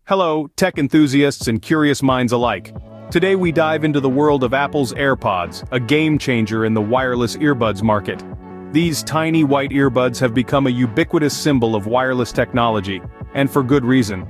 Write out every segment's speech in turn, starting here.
Hello, tech enthusiasts and curious minds alike. Today we dive into the world of Apple's AirPods, a game changer in the wireless earbuds market. These tiny white earbuds have become a ubiquitous symbol of wireless technology, and for good reason.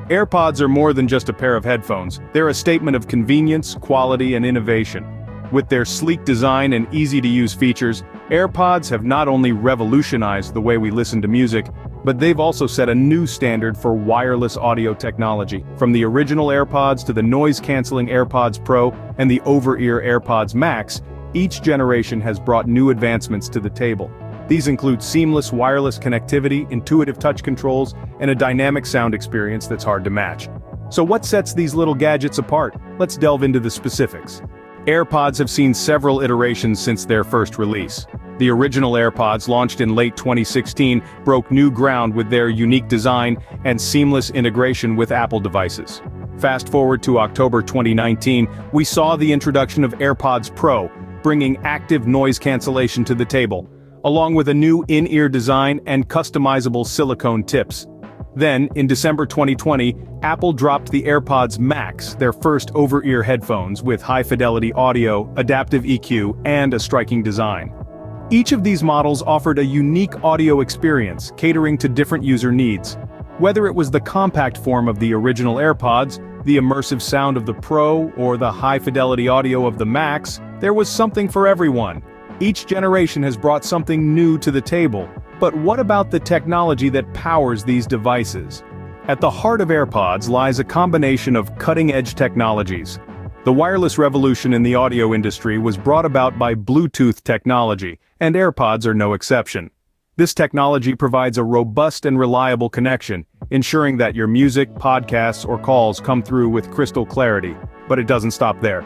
AirPods are more than just a pair of headphones, they're a statement of convenience, quality, and innovation. With their sleek design and easy-to-use features, AirPods have not only revolutionized the way we listen to music, but they've also set a new standard for wireless audio technology. From the original AirPods to the noise-canceling AirPods Pro and the over-ear AirPods Max, each generation has brought new advancements to the table. These include seamless wireless connectivity, intuitive touch controls, and a dynamic sound experience that's hard to match. So what sets these little gadgets apart? Let's delve into the specifics. AirPods have seen several iterations since their first release. The original AirPods, launched in late 2016, broke new ground with their unique design and seamless integration with Apple devices. Fast forward to October 2019, we saw the introduction of AirPods Pro, bringing active noise cancellation to the table, along with a new in-ear design and customizable silicone tips. Then, in December 2020, Apple dropped the AirPods Max, their first over-ear headphones with high-fidelity audio, adaptive EQ, and a striking design. Each of these models offered a unique audio experience, catering to different user needs. Whether it was the compact form of the original AirPods, the immersive sound of the Pro, or the high-fidelity audio of the Max, there was something for everyone. Each generation has brought something new to the table. But what about the technology that powers these devices? At the heart of AirPods lies a combination of cutting-edge technologies. The wireless revolution in the audio industry was brought about by Bluetooth technology, and AirPods are no exception. This technology provides a robust and reliable connection, ensuring that your music, podcasts, or calls come through with crystal clarity. But it doesn't stop there.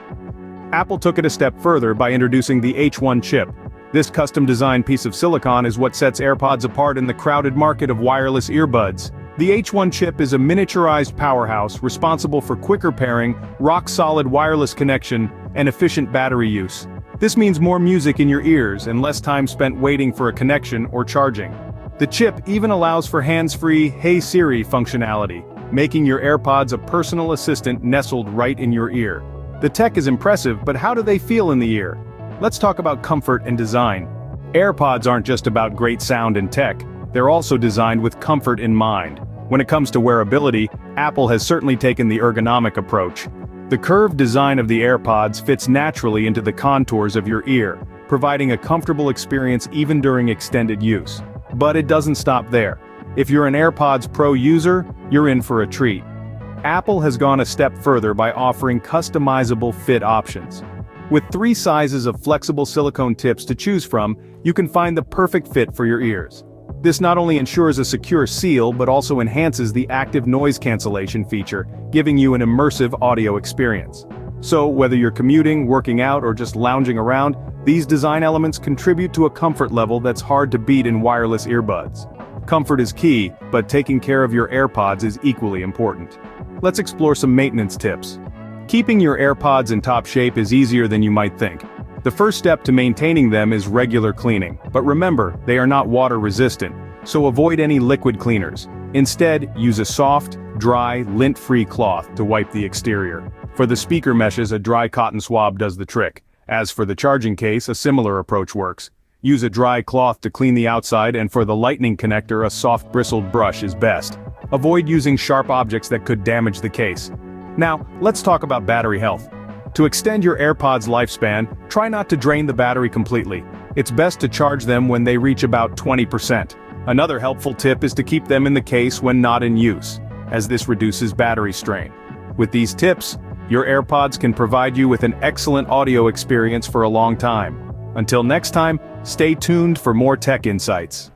Apple took it a step further by introducing the H1 chip. This custom-designed piece of silicon is what sets AirPods apart in the crowded market of wireless earbuds. The H1 chip is a miniaturized powerhouse responsible for quicker pairing, rock-solid wireless connection, and efficient battery use. This means more music in your ears and less time spent waiting for a connection or charging. The chip even allows for hands-free "Hey Siri" functionality, making your AirPods a personal assistant nestled right in your ear. The tech is impressive, but how do they feel in the ear? Let's talk about comfort and design. AirPods aren't just about great sound and tech, they're also designed with comfort in mind. When it comes to wearability, Apple has certainly taken the ergonomic approach. The curved design of the AirPods fits naturally into the contours of your ear, providing a comfortable experience even during extended use. But it doesn't stop there. If you're an AirPods Pro user, you're in for a treat. Apple has gone a step further by offering customizable fit options. With 3 sizes of flexible silicone tips to choose from, you can find the perfect fit for your ears. This not only ensures a secure seal but also enhances the active noise cancellation feature, giving you an immersive audio experience. So, whether you're commuting, working out, or just lounging around, these design elements contribute to a comfort level that's hard to beat in wireless earbuds. Comfort is key, but taking care of your AirPods is equally important. Let's explore some maintenance tips. Keeping your AirPods in top shape is easier than you might think. The first step to maintaining them is regular cleaning, but remember, they are not water-resistant, so avoid any liquid cleaners. Instead, use a soft, dry, lint-free cloth to wipe the exterior. For the speaker meshes, a dry cotton swab does the trick. As for the charging case, a similar approach works. Use a dry cloth to clean the outside, and for the lightning connector, a soft bristled brush is best. Avoid using sharp objects that could damage the case. Now, let's talk about battery health. To extend your AirPods lifespan, try not to drain the battery completely. It's best to charge them when they reach about 20%. Another helpful tip is to keep them in the case when not in use, as this reduces battery strain. With these tips, your AirPods can provide you with an excellent audio experience for a long time. Until next time, stay tuned for more tech insights.